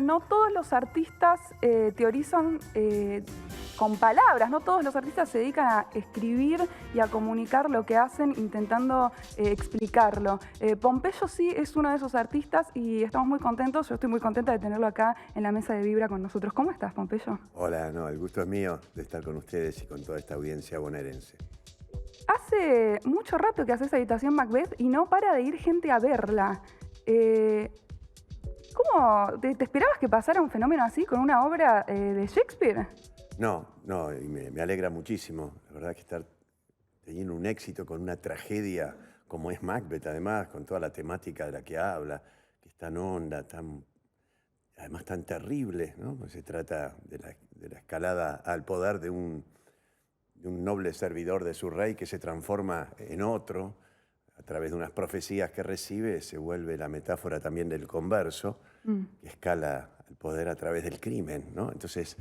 no todos los artistas teorizan con palabras, no todos los artistas se dedican a escribir y a comunicar lo que hacen intentando explicarlo. Pompeyo sí es uno de esos artistas y estamos muy contentos, yo estoy muy contenta de tenerlo acá en la mesa de Vibra con nosotros. ¿Cómo estás, Pompeyo? Hola, no, el gusto es mío de estar con ustedes y con toda esta audiencia bonaerense. Hace mucho rato que haces Habitación Macbeth y no para de ir gente a verla. ¿Cómo? ¿Te esperabas que pasara un fenómeno así con una obra de Shakespeare? No, y me alegra muchísimo. La verdad que estar teniendo un éxito con una tragedia como es Macbeth, además, con toda la temática de la que habla, que es tan honda, además tan terrible, ¿no? Pues se trata de la escalada al poder de un noble servidor de su rey que se transforma en otro a través de unas profecías que recibe, se vuelve la metáfora también del converso, que escala al poder a través del crimen, ¿no? Entonces,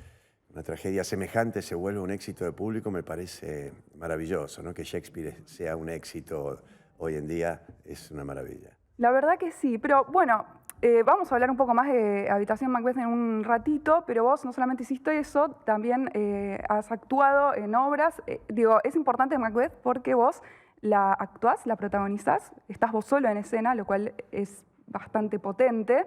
una tragedia semejante se vuelve un éxito de público, me parece maravilloso, ¿no? Que Shakespeare sea un éxito hoy en día es una maravilla. La verdad que sí, pero bueno, vamos a hablar un poco más de Habitación Macbeth en un ratito, pero vos no solamente hiciste eso, también has actuado en obras. Digo, es importante Macbeth porque vos la actuás, la protagonizás, estás vos solo en escena, lo cual es bastante potente.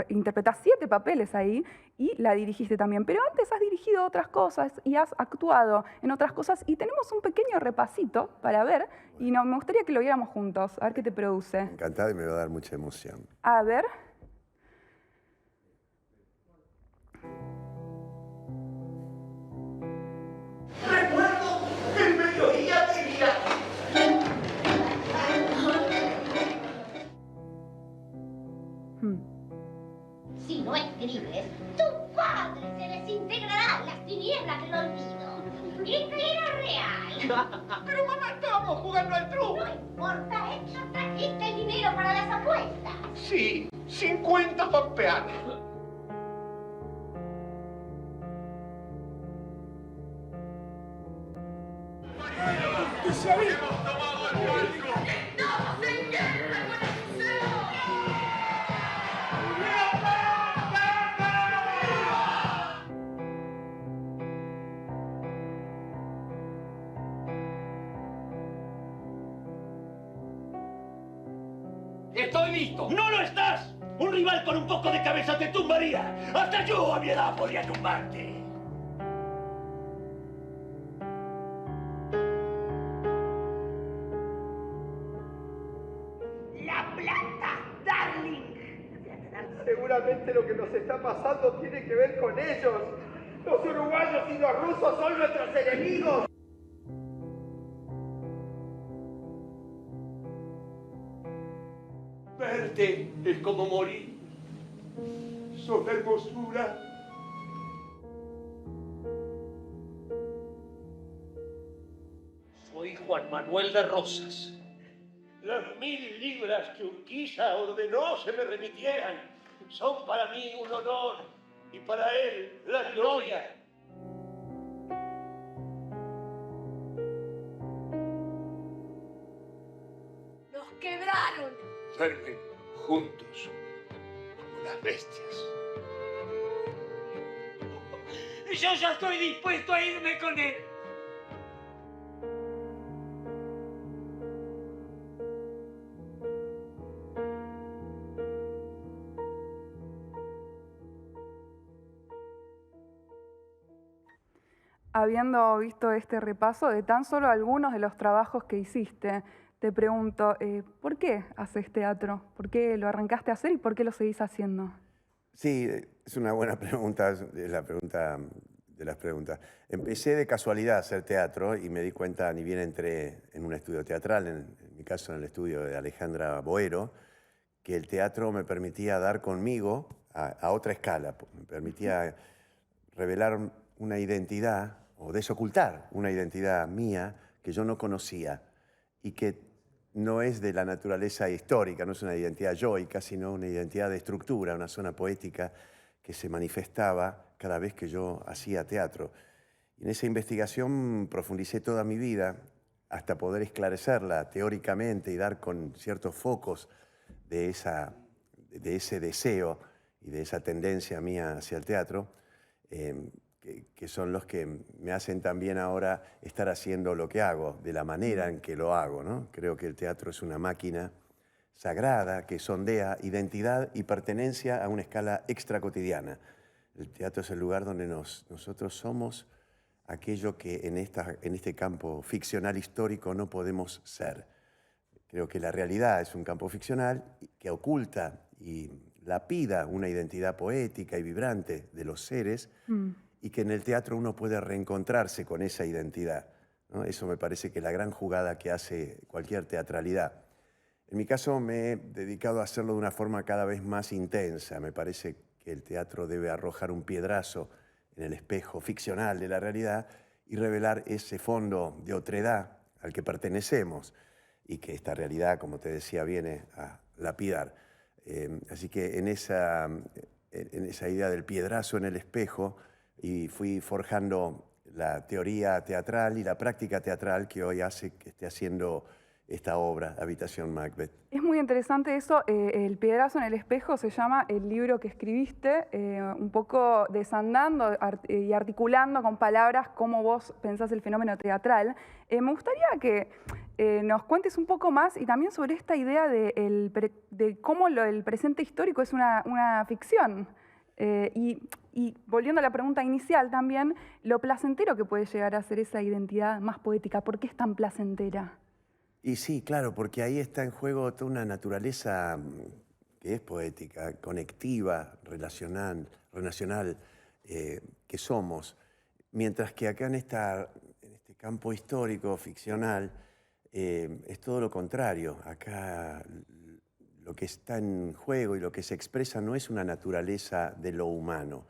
Interpretás 7 papeles ahí y la dirigiste también. Pero antes has dirigido otras cosas y has actuado en otras cosas y tenemos un pequeño repasito para ver y me gustaría que lo viéramos juntos, a ver qué te produce. Encantado y me va a dar mucha emoción. A ver. Recuerdo el mediodía de día. Si no escribes, tu padre se desintegrará en las tinieblas del olvido. Y que era real. Pero mamá, estábamos jugando al truco. No importa, hecho, trajiste el dinero para las apuestas. Sí, 50 pampeanos. ¡Estoy listo! ¡No lo estás! Un rival con un poco de cabeza te tumbaría. Hasta yo a mi edad podría tumbarte. La plata, darling. Seguramente lo que nos está pasando tiene que ver con ellos. Los uruguayos y los rusos son nuestros enemigos. Verte es como morir. Sos la hermosura. Soy Juan Manuel de Rosas. Las 1000 libras que Urquiza ordenó se me remitieran son para mí un honor y para él la gloria. Nos quebraron. Duermen juntos como las bestias. Yo ya estoy dispuesto a irme con él. Habiendo visto este repaso de tan solo algunos de los trabajos que hiciste, te pregunto, ¿por qué haces teatro? ¿Por qué lo arrancaste a hacer y por qué lo seguís haciendo? Sí, es una buena pregunta, es la pregunta de las preguntas. Empecé de casualidad a hacer teatro y me di cuenta, ni bien entré en un estudio teatral, en mi caso en el estudio de Alejandra Boero, que el teatro me permitía dar conmigo a otra escala, me permitía revelar una identidad o desocultar una identidad mía que yo no conocía y que no es de la naturaleza histórica, no es una identidad yoica, sino una identidad de estructura, una zona poética que se manifestaba cada vez que yo hacía teatro. Y en esa investigación profundicé toda mi vida hasta poder esclarecerla teóricamente y dar con ciertos focos de ese deseo y de esa tendencia mía hacia el teatro, que son los que me hacen también ahora estar haciendo lo que hago, de la manera en que lo hago, ¿no? Creo que el teatro es una máquina sagrada que sondea identidad y pertenencia a una escala extracotidiana. El teatro es el lugar donde nosotros somos aquello que en este campo ficcional histórico no podemos ser. Creo que la realidad es un campo ficcional que oculta y lapida una identidad poética y vibrante de los seres, y que en el teatro uno puede reencontrarse con esa identidad, ¿no? Eso me parece que es la gran jugada que hace cualquier teatralidad. En mi caso me he dedicado a hacerlo de una forma cada vez más intensa. Me parece que el teatro debe arrojar un piedrazo en el espejo ficcional de la realidad y revelar ese fondo de otredad al que pertenecemos y que esta realidad, como te decía, viene a lapidar. Así que en esa idea del piedrazo en el espejo, y fui forjando la teoría teatral y la práctica teatral que hoy hace que esté haciendo esta obra, Habitación Macbeth. Es muy interesante eso, El piedrazo en el espejo se llama el libro que escribiste, un poco desandando y articulando con palabras cómo vos pensás el fenómeno teatral. Me gustaría que nos cuentes un poco más y también sobre esta idea de cómo el presente histórico es una ficción. Y volviendo a la pregunta inicial también, lo placentero que puede llegar a ser esa identidad más poética. ¿Por qué es tan placentera? Y sí, claro, porque ahí está en juego toda una naturaleza que es poética, conectiva, relacional, que somos. Mientras que acá en este campo histórico, ficcional, es todo lo contrario. Acá lo que está en juego y lo que se expresa no es una naturaleza de lo humano,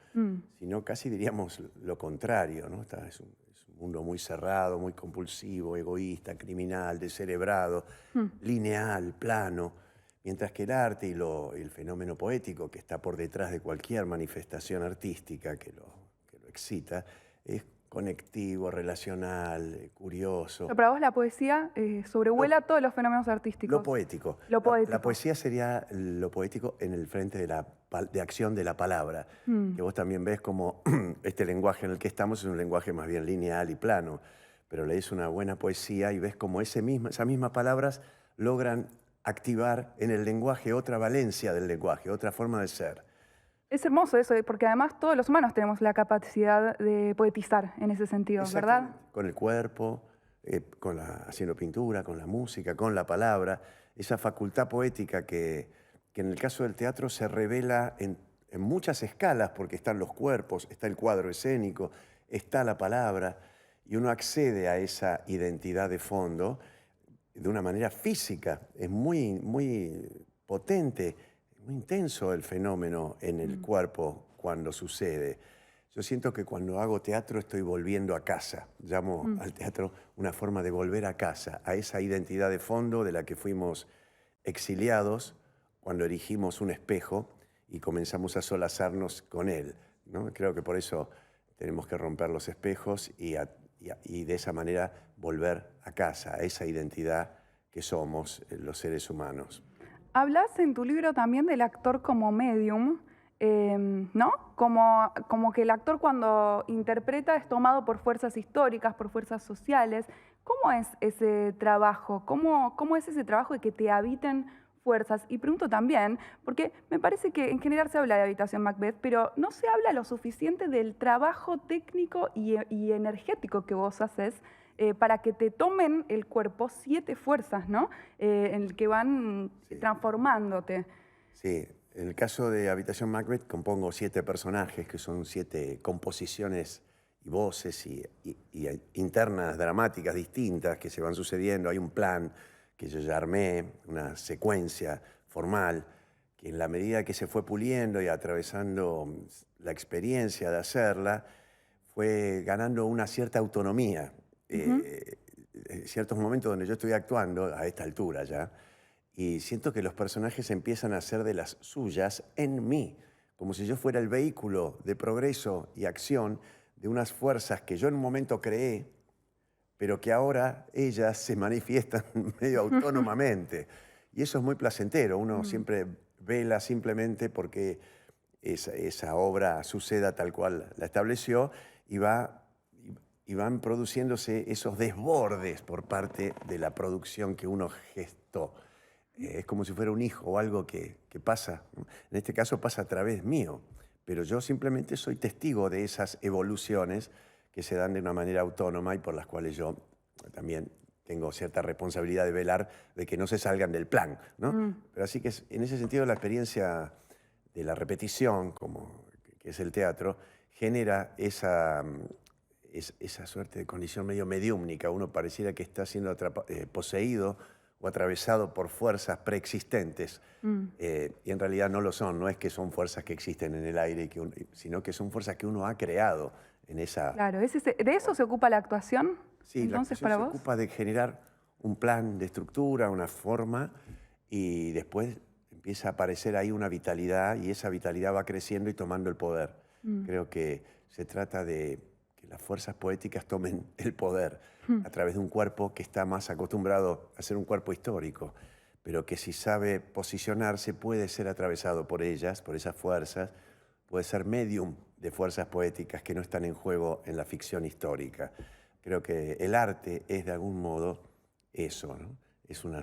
sino casi diríamos lo contrario, ¿no? Es un mundo muy cerrado, muy compulsivo, egoísta, criminal, descerebrado, lineal, plano, mientras que el arte y el fenómeno poético que está por detrás de cualquier manifestación artística que lo excita, es conectivo, relacional, curioso. Pero para vos la poesía sobrevuela todos los fenómenos artísticos. Lo poético. Lo poético. La poesía sería lo poético en el frente de acción de la palabra. Que vos también ves como este lenguaje en el que estamos es un lenguaje más bien lineal y plano. Pero lees una buena poesía y ves como esas mismas palabras logran activar en el lenguaje otra valencia del lenguaje, otra forma de ser. Es hermoso eso, porque además todos los humanos tenemos la capacidad de poetizar en ese sentido, ¿verdad? Con el cuerpo, haciendo pintura, con la música, con la palabra. Esa facultad poética que en el caso del teatro se revela en muchas escalas, porque están los cuerpos, está el cuadro escénico, está la palabra, y uno accede a esa identidad de fondo de una manera física. Es muy, muy potente, muy intenso el fenómeno en el cuerpo cuando sucede. Yo siento que cuando hago teatro estoy volviendo a casa. Llamo al teatro una forma de volver a casa, a esa identidad de fondo de la que fuimos exiliados cuando erigimos un espejo y comenzamos a solazarnos con él, ¿no? Creo que por eso tenemos que romper los espejos y de esa manera volver a casa, a esa identidad que somos los seres humanos. Hablas en tu libro también del actor como medium, ¿no? Como que el actor cuando interpreta es tomado por fuerzas históricas, por fuerzas sociales. ¿Cómo es ese trabajo? ¿Cómo es ese trabajo de que te habiten fuerzas? Y pregunto también, porque me parece que en general se habla de Habitación Macbeth, pero no se habla lo suficiente del trabajo técnico y energético que vos haces para que te tomen el cuerpo 7 fuerzas, ¿no? En el que van transformándote. Sí, en el caso de Habitación Macbeth compongo 7 personajes, que son 7 composiciones y voces y internas, dramáticas, distintas, que se van sucediendo. Hay un plan que yo ya armé, una secuencia formal, que en la medida que se fue puliendo y atravesando la experiencia de hacerla, fue ganando una cierta autonomía. En ciertos momentos donde yo estoy actuando, a esta altura ya, y siento que los personajes empiezan a ser de las suyas en mí, como si yo fuera el vehículo de progreso y acción de unas fuerzas que yo en un momento creé, pero que ahora ellas se manifiestan medio autónomamente. Y eso es muy placentero. Uno siempre vela simplemente porque esa obra suceda tal cual la estableció y van produciéndose esos desbordes por parte de la producción que uno gestó. Es como si fuera un hijo o algo que pasa, en este caso pasa a través mío, pero yo simplemente soy testigo de esas evoluciones que se dan de una manera autónoma y por las cuales yo también tengo cierta responsabilidad de velar de que no se salgan del plan, ¿no? Pero así que en ese sentido la experiencia de la repetición, que es el teatro, genera esa suerte de condición medio mediúmnica. Uno pareciera que está siendo poseído o atravesado por fuerzas preexistentes, y en realidad no lo son. No es que son fuerzas que existen en el aire, sino que son fuerzas que uno ha creado en esa... Claro, ¿de eso se ocupa la actuación? Sí, Entonces, la para actuación vos se ocupa de generar un plan de estructura, una forma, y después empieza a aparecer ahí una vitalidad, y esa vitalidad va creciendo y tomando el poder. Creo que se trata de que las fuerzas poéticas tomen el poder a través de un cuerpo que está más acostumbrado a ser un cuerpo histórico, pero que si sabe posicionarse puede ser atravesado por ellas, por esas fuerzas, puede ser medium de fuerzas poéticas que no están en juego en la ficción histórica. Creo que el arte es de algún modo eso, ¿no? Es una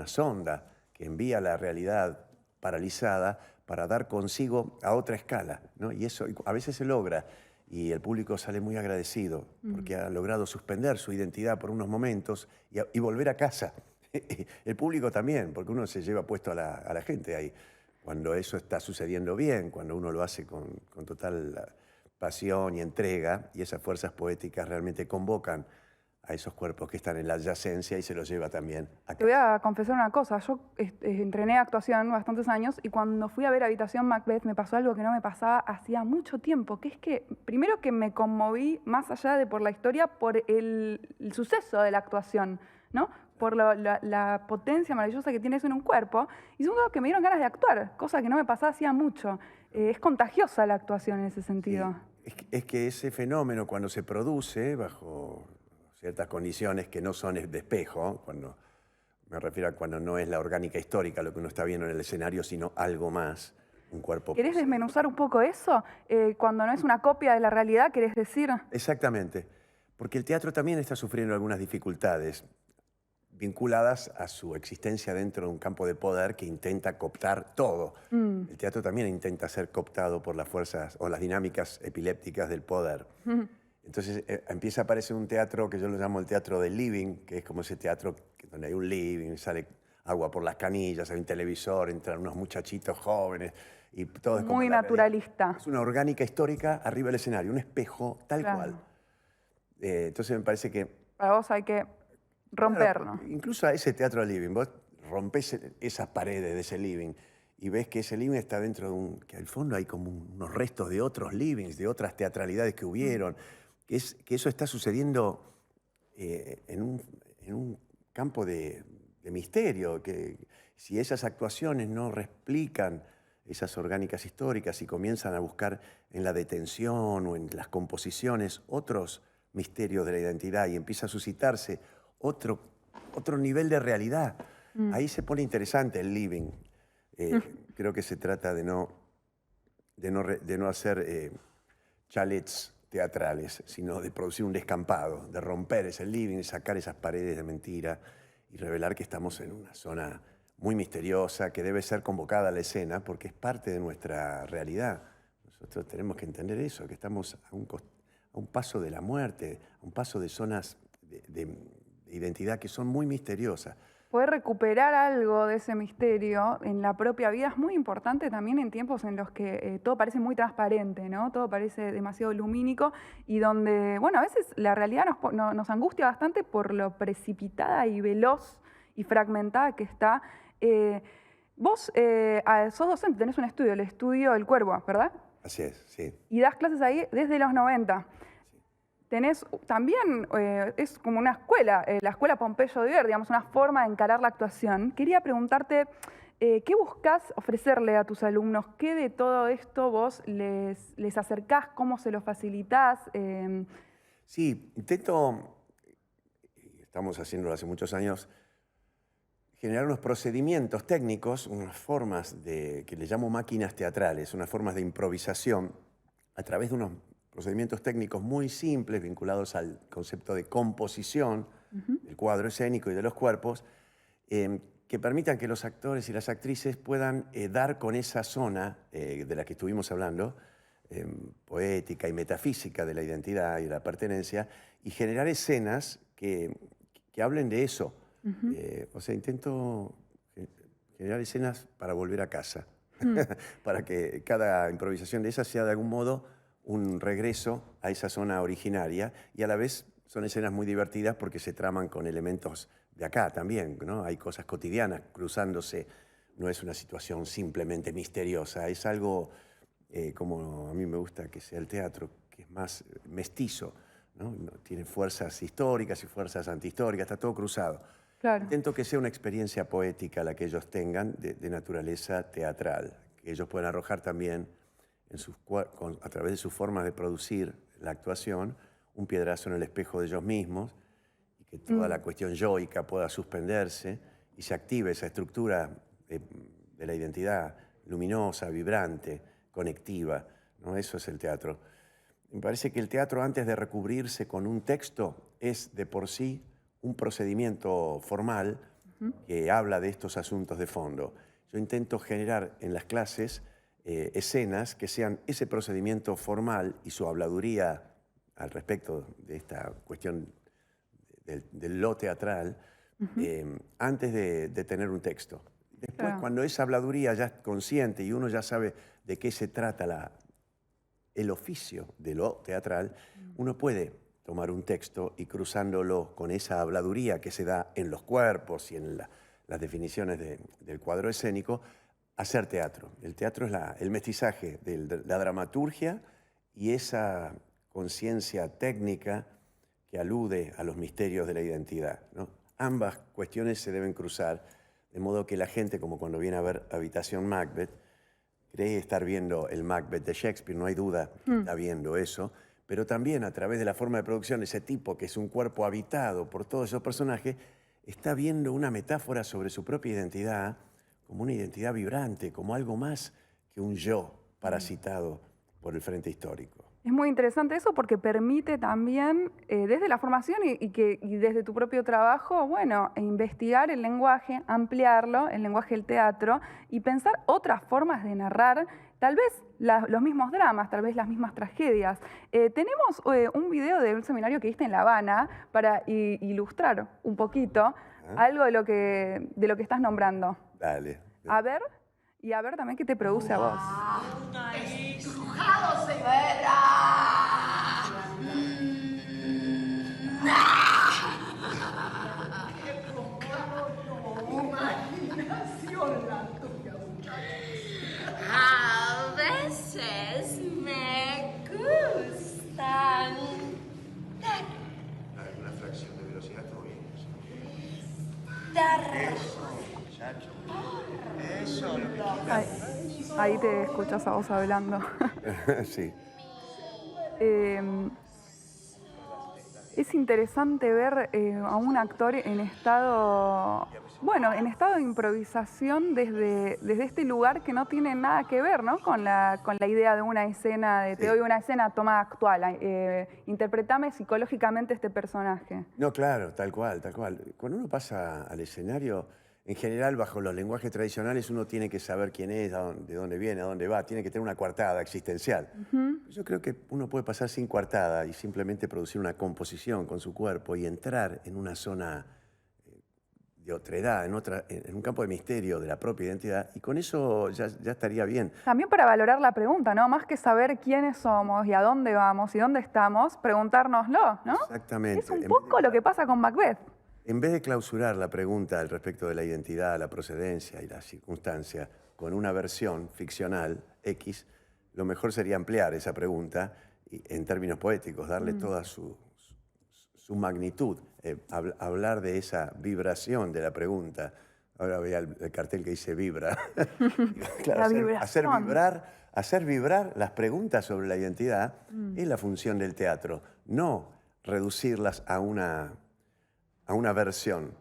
sonda que envía la realidad paralizada para dar consigo a otra escala, ¿no? Y eso a veces se logra y el público sale muy agradecido porque ha logrado suspender su identidad por unos momentos y volver a casa. El público también, porque uno se lleva puesto a la gente ahí. Cuando eso está sucediendo bien, cuando uno lo hace con total pasión y entrega, y esas fuerzas poéticas realmente convocan a esos cuerpos que están en la adyacencia y se los lleva también a Te voy casa. a confesar una cosa. Yo entrené actuación bastantes años y cuando fui a ver Habitación Macbeth me pasó algo que no me pasaba hacía mucho tiempo, que es que primero que me conmoví más allá de por la historia, por el suceso de la actuación, ¿no? Por la potencia maravillosa que tiene eso en un cuerpo. Y segundo, que me dieron ganas de actuar, cosa que no me pasaba hacía mucho. Es contagiosa la actuación en ese sentido. Es que ese fenómeno cuando se produce bajo ciertas condiciones que no son de espejo, cuando me refiero a cuando no es la orgánica histórica lo que uno está viendo en el escenario, sino algo más, un cuerpo... ¿Querés desmenuzar un poco eso? Cuando no es una copia de la realidad, ¿querés decir? Exactamente, porque el teatro también está sufriendo algunas dificultades vinculadas a su existencia dentro de un campo de poder que intenta cooptar todo. El teatro también intenta ser cooptado por las fuerzas o las dinámicas epilépticas del poder. Entonces empieza a aparecer un teatro que yo lo llamo el teatro del living, que es como ese teatro donde hay un living, sale agua por las canillas, hay un televisor, entran unos muchachitos jóvenes y todo es como Muy la naturalista. realidad. Es una orgánica histórica arriba del escenario, un espejo tal cual. Entonces me parece que... Para vos hay que romperlo. Claro, incluso a ese teatro del living, vos rompés esas paredes de ese living y ves que ese living está dentro de que al fondo hay como unos restos de otros livings, de otras teatralidades que hubieron, que eso está sucediendo en un campo de misterio, que si esas actuaciones no replican esas orgánicas históricas y comienzan a buscar en la detención o en las composiciones otros misterios de la identidad y empieza a suscitarse otro nivel de realidad. Ahí se pone interesante el living. Creo que se trata de no hacer chalets teatrales, sino de producir un descampado, de romper ese living, sacar esas paredes de mentira y revelar que estamos en una zona muy misteriosa que debe ser convocada a la escena porque es parte de nuestra realidad. Nosotros tenemos que entender eso, que estamos a un paso de la muerte, a un paso de zonas de identidad que son muy misteriosas. Poder recuperar algo de ese misterio en la propia vida es muy importante también en tiempos en los que todo parece muy transparente, ¿no? Todo parece demasiado lumínico y donde, bueno, a veces la realidad nos angustia bastante por lo precipitada y veloz y fragmentada que está. Vos sos docente, tenés un estudio, el estudio El Cuervo, ¿verdad? Así es, sí. Y das clases ahí desde los 90. Tenés también, es como una escuela, la Escuela Pompeyo de Ver, digamos, una forma de encarar la actuación. Quería preguntarte, ¿qué buscás ofrecerle a tus alumnos? ¿Qué de todo esto vos les acercás? ¿Cómo se lo facilitás? Sí, intento, estamos haciéndolo hace muchos años, generar unos procedimientos técnicos, unas formas que le llamo máquinas teatrales, unas formas de improvisación a través de unos procedimientos técnicos muy simples vinculados al concepto de composición del cuadro escénico y de los cuerpos, que permitan que los actores y las actrices puedan dar con esa zona de la que estuvimos hablando, poética y metafísica de la identidad y de la pertenencia, y generar escenas que hablen de eso. O sea, intento generar escenas para volver a casa, para que cada improvisación de esas sea de algún modo un regreso a esa zona originaria, y a la vez son escenas muy divertidas porque se traman con elementos de acá también, ¿no? Hay cosas cotidianas cruzándose, no es una situación simplemente misteriosa, es algo como a mí me gusta que sea el teatro, que es más mestizo, ¿no? Tiene fuerzas históricas y fuerzas antihistóricas, está todo cruzado. Claro. Intento que sea una experiencia poética la que ellos tengan de naturaleza teatral, que ellos puedan arrojar también a través de sus formas de producir la actuación, un piedrazo en el espejo de ellos mismos, y que toda la cuestión yoica pueda suspenderse y se active esa estructura de la identidad luminosa, vibrante, conectiva, ¿no? Eso es el teatro. Me parece que el teatro, antes de recubrirse con un texto, es de por sí un procedimiento formal que habla de estos asuntos de fondo. Yo intento generar en las clases escenas que sean ese procedimiento formal y su habladuría al respecto de esta cuestión del lo teatral, antes de tener un texto. Después, cuando esa habladuría ya es consciente y uno ya sabe de qué se trata el oficio de lo teatral, uno puede tomar un texto y cruzándolo con esa habladuría que se da en los cuerpos y en las definiciones del cuadro escénico, hacer teatro. El teatro es el mestizaje de la dramaturgia y esa conciencia técnica que alude a los misterios de la identidad, ¿no? Ambas cuestiones se deben cruzar, de modo que la gente, como cuando viene a ver Habitación Macbeth, cree estar viendo el Macbeth de Shakespeare, no hay duda que está viendo eso, pero también a través de la forma de producción, ese tipo que es un cuerpo habitado por todos esos personajes, está viendo una metáfora sobre su propia identidad, como una identidad vibrante, como algo más que un yo parasitado por el frente histórico. Es muy interesante eso porque permite también, desde la formación y desde tu propio trabajo, bueno, investigar el lenguaje, ampliarlo, el lenguaje del teatro, y pensar otras formas de narrar, tal vez los mismos dramas, tal vez las mismas tragedias. Tenemos un video de un seminario que diste en La Habana para ilustrar un poquito algo de lo que estás nombrando. Dale. A ver, y a ver también qué te produce a vos. ¡Estrujado se verá! ¡Qué imaginación la tuya, muchacha! A veces me gustan. Una fracción de velocidad, todo bien. Eso, muchacho. Eso, lo que Ahí te escuchas a vos hablando. Sí. Es interesante ver a un actor en estado, bueno, en estado de improvisación desde este lugar que no tiene nada que ver, ¿no? con la idea de una escena, te doy una escena tomada actual, interpretame psicológicamente este personaje. No, claro, tal cual, tal cual. Cuando uno pasa al escenario, en general, bajo los lenguajes tradicionales, uno tiene que saber quién es, de dónde viene, a dónde va, tiene que tener una coartada existencial. Yo creo que uno puede pasar sin coartada y simplemente producir una composición con su cuerpo y entrar en una zona de otredad, en un campo de misterio de la propia identidad, y con eso ya estaría bien. También para valorar la pregunta, ¿no? Más que saber quiénes somos y a dónde vamos y dónde estamos, preguntárnoslo, ¿no? Exactamente. Es un poco lo que pasa con Macbeth. En vez de clausurar la pregunta al respecto de la identidad, la procedencia y la circunstancia con una versión ficcional X, lo mejor sería ampliar esa pregunta en términos poéticos, darle toda su magnitud, hablar de esa vibración de la pregunta. Ahora veía el cartel que dice vibra. Claro, hacer vibrar las preguntas sobre la identidad es la función del teatro, no reducirlas a una versión.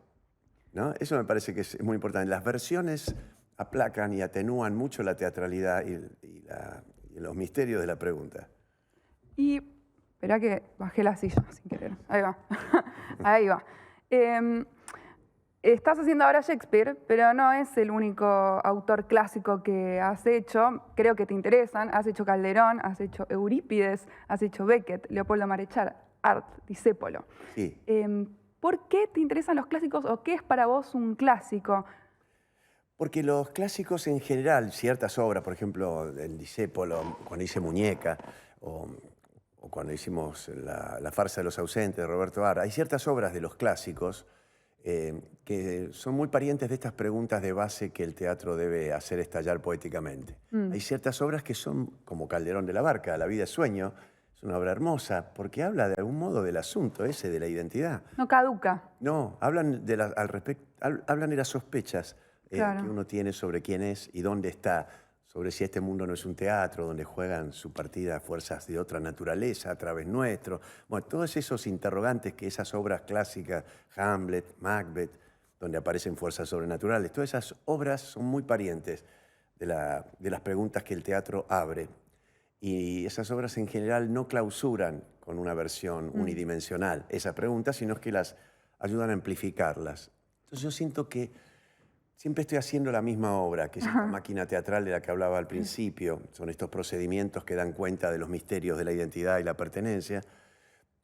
¿no? Eso me parece que es muy importante. Las versiones aplacan y atenúan mucho la teatralidad y los misterios de la pregunta. Y, espera que bajé la silla sin querer. Ahí va. Ahí va. Estás haciendo ahora Shakespeare, pero no es el único autor clásico que has hecho. Creo que te interesan. Has hecho Calderón, has hecho Eurípides, has hecho Beckett, Leopoldo Marechal, Art, Discépolo. Sí. ¿Por qué te interesan los clásicos o qué es para vos un clásico? Porque los clásicos en general, ciertas obras, por ejemplo, el Discépolo, cuando hice Muñeca, o cuando hicimos la farsa de los ausentes de Roberto Ar, hay ciertas obras de los clásicos que son muy parientes de estas preguntas de base que el teatro debe hacer estallar poéticamente. Hay ciertas obras que son como Calderón de la Barca, La vida es sueño, es una obra hermosa, porque habla de algún modo del asunto ese, de la identidad. No caduca. No, hablan de las sospechas Claro. que uno tiene sobre quién es y dónde está, sobre si este mundo no es un teatro donde juegan su partida fuerzas de otra naturaleza a través nuestro. Bueno, todos esos interrogantes que esas obras clásicas, Hamlet, Macbeth, donde aparecen fuerzas sobrenaturales, todas esas obras son muy parientes de las preguntas que el teatro abre. Y esas obras en general no clausuran con una versión unidimensional esas preguntas, sino que las ayudan a amplificarlas. Entonces yo siento que siempre estoy haciendo la misma obra, que es esta máquina teatral de la que hablaba al principio. Son estos procedimientos que dan cuenta de los misterios de la identidad y la pertenencia.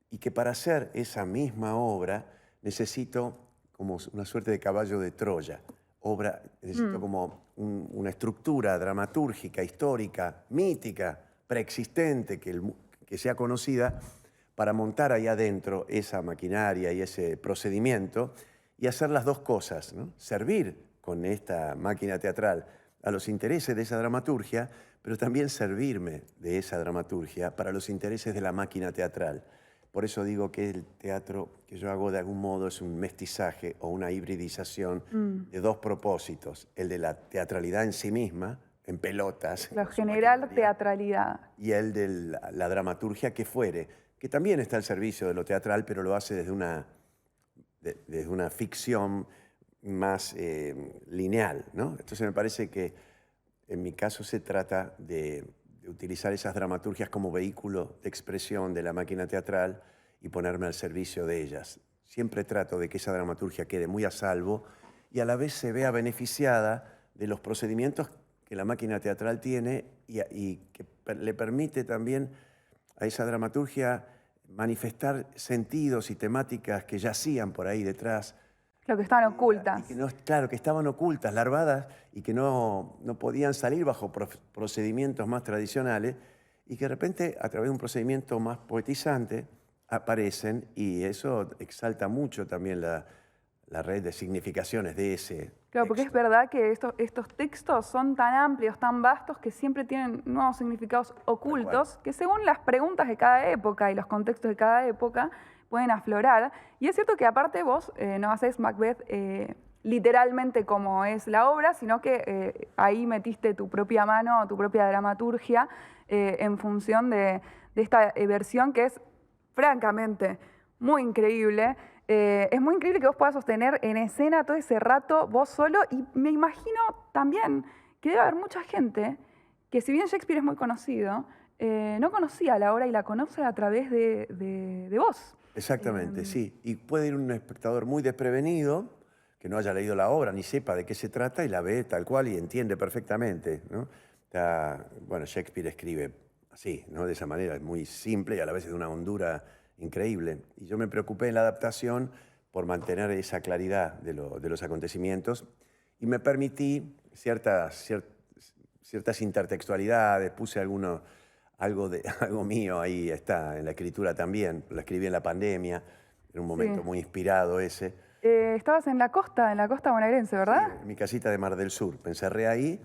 Y que para hacer esa misma obra necesito como una suerte de caballo de Troya. Necesito como una estructura dramatúrgica, histórica, mítica, preexistente, que sea conocida, para montar ahí adentro esa maquinaria y ese procedimiento y hacer las dos cosas, ¿no? Servir con esta máquina teatral a los intereses de esa dramaturgia, pero también servirme de esa dramaturgia para los intereses de la máquina teatral. Por eso digo que el teatro que yo hago de algún modo es un mestizaje o una hibridización de dos propósitos, el de la teatralidad en sí misma, en pelotas. Lo general teatralidad. Y el de la dramaturgia que fuere, que también está al servicio de lo teatral, pero lo hace desde una ficción más lineal, ¿no? Entonces me parece que en mi caso se trata de utilizar esas dramaturgias como vehículo de expresión de la máquina teatral y ponerme al servicio de ellas. Siempre trato de que esa dramaturgia quede muy a salvo y a la vez se vea beneficiada de los procedimientos que la máquina teatral tiene y que le permite también a esa dramaturgia manifestar sentidos y temáticas que yacían por ahí detrás. Lo que estaban ocultas. Claro, que estaban ocultas, larvadas, y que no podían salir bajo procedimientos más tradicionales, y que de repente, a través de un procedimiento más poetizante, aparecen, y eso exalta mucho también la red de significaciones de ese Claro, porque texto. es verdad que estos textos son tan amplios, tan vastos, que siempre tienen nuevos significados ocultos, que según las preguntas de cada época y los contextos de cada época, pueden aflorar. Y es cierto que aparte vos no haces Macbeth literalmente como es la obra, sino que ahí metiste tu propia mano, tu propia dramaturgia en función de esta versión que es francamente muy increíble. Es muy increíble que vos puedas sostener en escena todo ese rato vos solo, y me imagino también que debe haber mucha gente que, si bien Shakespeare es muy conocido, no conocía la obra y la conoce a través de vos. Exactamente, sí. Y puede ir un espectador muy desprevenido, que no haya leído la obra ni sepa de qué se trata, y la ve tal cual y entiende perfectamente, ¿no? Bueno, Shakespeare escribe así, ¿no? De esa manera, muy simple y a la vez de una hondura increíble. Y yo me preocupé en la adaptación por mantener esa claridad de los acontecimientos y me permití ciertas intertextualidades, puse algo mío ahí está, en la escritura también. La escribí en la pandemia, en un momento muy inspirado ese. Estabas en la costa bonaerense, ¿verdad? Sí, en mi casita de Mar del Sur. Me encerré ahí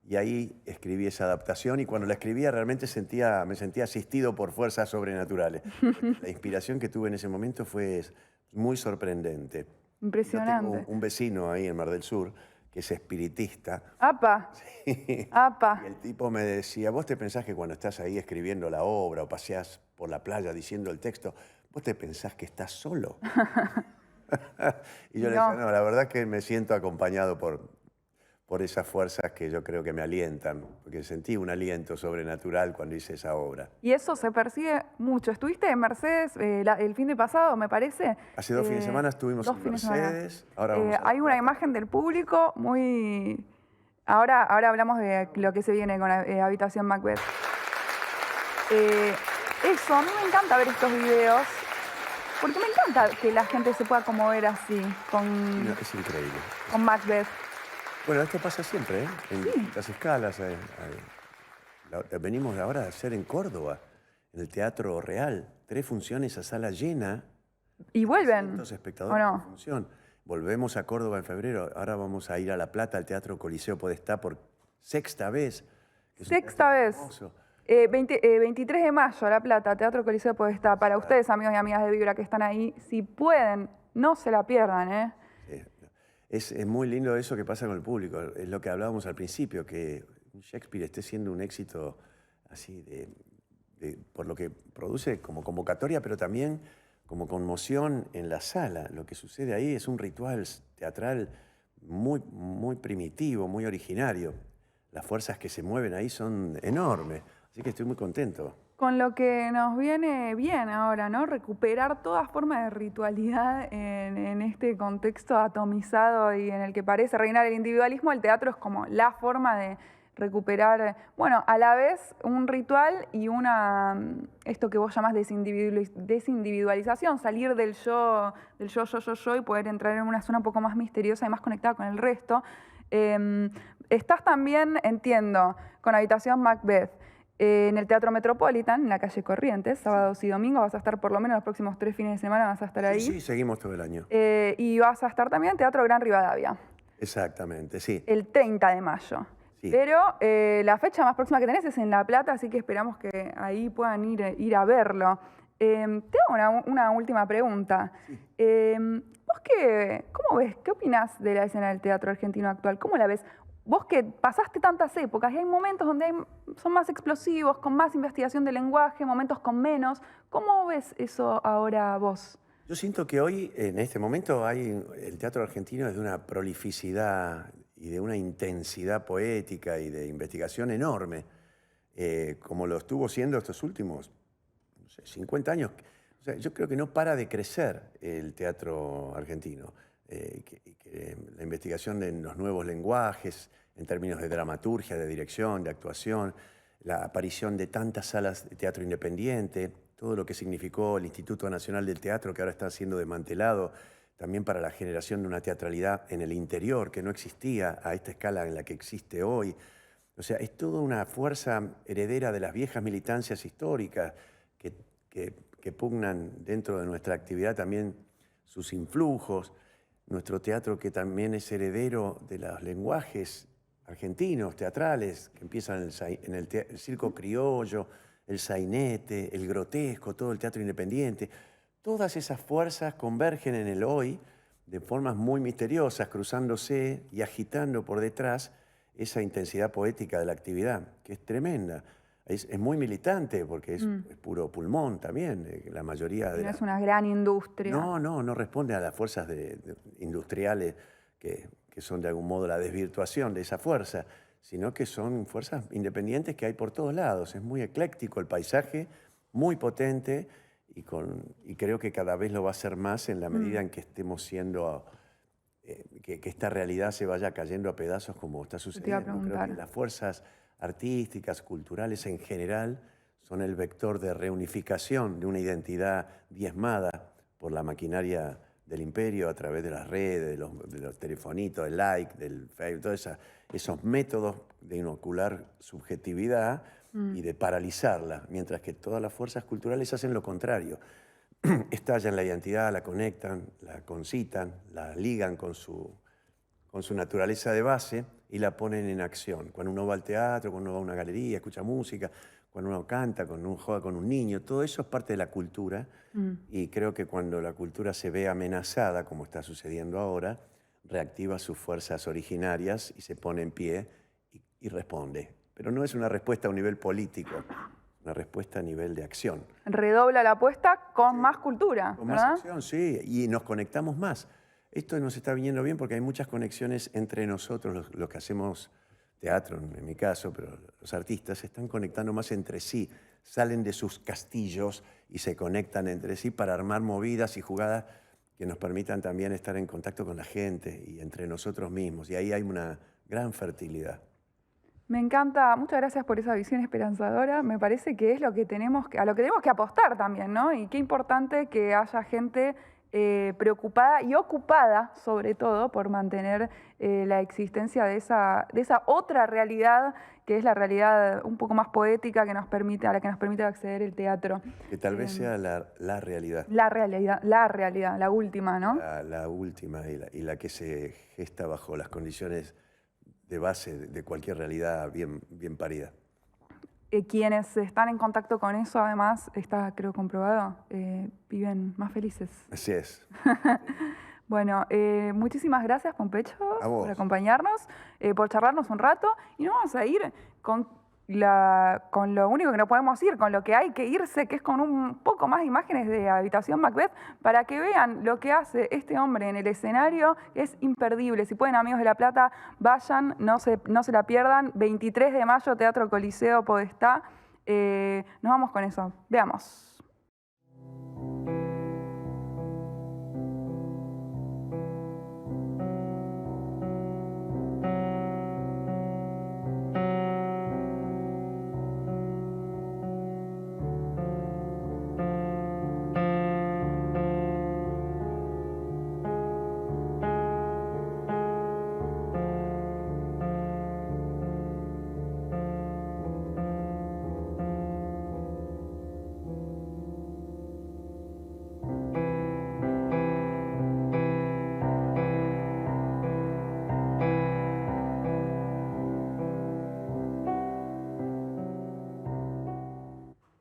y ahí escribí esa adaptación, y cuando la escribía realmente me sentía asistido por fuerzas sobrenaturales. La inspiración que tuve en ese momento fue muy sorprendente. Impresionante. Yo tengo un vecino ahí en Mar del Sur que es espiritista. ¡Apa! Sí. ¡Apa! Y el tipo me decía, ¿vos te pensás que cuando estás ahí escribiendo la obra o paseás por la playa diciendo el texto, vos te pensás que estás solo? Y yo le decía, no, la verdad que me siento acompañado por esas fuerzas que yo creo que me alientan, porque sentí un aliento sobrenatural cuando hice esa obra. Y eso se percibe mucho. Estuviste en Mercedes el fin de pasado, me parece. Hace 2 fines de semana estuvimos en Mercedes. Ahora vamos a hay una imagen del público muy... Ahora hablamos de lo que se viene con Habitación Macbeth. Eso, a mí me encanta ver estos videos, porque me encanta que la gente se pueda conmover así con, No, es increíble. con Macbeth. Bueno, esto pasa siempre, ¿eh? En las escalas. Venimos ahora a hacer en Córdoba, en el Teatro Real, 3 funciones a sala llena. Y vuelven, 300 espectadores ¿o no? por función. Volvemos a Córdoba en febrero. Ahora vamos a ir a La Plata, al Teatro Coliseo Podestá, por 6ª vez. Sexta vez. 23 de mayo, La Plata, Teatro Coliseo Podestá. Para ustedes, amigos y amigas de Vibra que están ahí, si pueden, no se la pierdan, ¿eh? Es muy lindo eso que pasa con el público. Es lo que hablábamos al principio, que Shakespeare esté siendo un éxito así por lo que produce como convocatoria, pero también como conmoción en la sala. Lo que sucede ahí es un ritual teatral muy, muy primitivo, muy originario. Las fuerzas que se mueven ahí son enormes. Así que estoy muy contento. Con lo que nos viene bien ahora, ¿no? Recuperar toda forma de ritualidad en este contexto atomizado y en el que parece reinar el individualismo. El teatro es como la forma de recuperar, bueno, a la vez un ritual y esto que vos llamás desindividualización, salir del yo y poder entrar en una zona un poco más misteriosa y más conectada con el resto. Estás también, entiendo, con Habitación Macbeth, en el Teatro Metropolitan, en la calle Corrientes, sábados y domingos. Vas a estar por lo menos los próximos 3 fines de semana, vas a estar ahí. Sí, seguimos todo el año. Y vas a estar también en Teatro Gran Rivadavia. Exactamente, sí. El 30 de mayo. Sí. Pero la fecha más próxima que tenés es en La Plata, así que esperamos que ahí puedan ir a verlo. Te hago una última pregunta. Sí. ¿Vos cómo ves? ¿Qué opinás de la escena del teatro argentino actual? ¿Cómo la ves? Vos que pasaste tantas épocas y hay momentos donde son más explosivos, con más investigación del lenguaje, momentos con menos. ¿Cómo ves eso ahora vos? Yo siento que hoy, en este momento, el teatro argentino es de una prolificidad y de una intensidad poética y de investigación enorme, como lo estuvo siendo estos últimos 50 años. O sea, yo creo que no para de crecer el teatro argentino. La investigación de los nuevos lenguajes, en términos de dramaturgia, de dirección, de actuación, la aparición de tantas salas de teatro independiente, todo lo que significó el Instituto Nacional del Teatro, que ahora está siendo desmantelado, también para la generación de una teatralidad en el interior, que no existía a esta escala en la que existe hoy. O sea, es toda una fuerza heredera de las viejas militancias históricas que pugnan dentro de nuestra actividad también sus influjos. Nuestro teatro, que también es heredero de los lenguajes argentinos, teatrales, que empiezan en el circo criollo, el sainete, el grotesco, todo el teatro independiente. Todas esas fuerzas convergen en el hoy de formas muy misteriosas, cruzándose y agitando por detrás esa intensidad poética de la actividad, que es tremenda. Es muy militante porque es puro pulmón también, la mayoría de... No es una gran industria. No responde a las fuerzas industriales que son de algún modo la desvirtuación de esa fuerza, sino que son fuerzas independientes que hay por todos lados. Es muy ecléctico el paisaje, muy potente, y creo que cada vez lo va a ser más en la medida en que estemos siendo... que esta realidad se vaya cayendo a pedazos como está sucediendo. Creo que las fuerzas artísticas, culturales en general, son el vector de reunificación de una identidad diezmada por la maquinaria del imperio a través de las redes, de los telefonitos, del like, del Facebook, todos esos métodos de inocular subjetividad y de paralizarla, mientras que todas las fuerzas culturales hacen lo contrario. Estallan la identidad, la conectan, la concitan, la ligan con su naturaleza de base y la ponen en acción. Cuando uno va al teatro, cuando uno va a una galería, escucha música, cuando uno canta, cuando uno juega con un niño, todo eso es parte de la cultura. Y creo que cuando la cultura se ve amenazada, como está sucediendo ahora, reactiva sus fuerzas originarias y se pone en pie y responde. Pero no es una respuesta a un nivel político, una respuesta a nivel de acción. Redobla la apuesta con más cultura, Con ¿verdad? más acción, sí, y nos conectamos más. Esto nos está viniendo bien porque hay muchas conexiones entre nosotros, los que hacemos teatro, en mi caso, pero los artistas se están conectando más entre sí, salen de sus castillos y se conectan entre sí para armar movidas y jugadas que nos permitan también estar en contacto con la gente y entre nosotros mismos. Y ahí hay una gran fertilidad. Me encanta, muchas gracias por esa visión esperanzadora. Me parece que es lo que a lo que tenemos que apostar también, ¿no? Y qué importante que haya gente preocupada y ocupada, sobre todo, por mantener la existencia de esa otra realidad, que es la realidad un poco más poética a la que nos permite acceder el teatro. Que tal vez sea la realidad. La realidad, la última, ¿no? La última y la que se gesta bajo las condiciones de base de cualquier realidad bien parida. Quienes están en contacto con eso, además, está creo comprobado, viven más felices. Así es. Bueno, muchísimas gracias, Pompeyo, A vos. por acompañarnos, por charlarnos un rato. Y nos vamos a ir con lo único que no podemos ir, con lo que hay que irse, que es con un poco más de imágenes de Habitación Macbeth, para que vean lo que hace este hombre en el escenario. Es imperdible. Si pueden, amigos de La Plata, vayan, no se la pierdan. 23 de mayo, Teatro Coliseo Podestá. Nos vamos con eso. Veamos.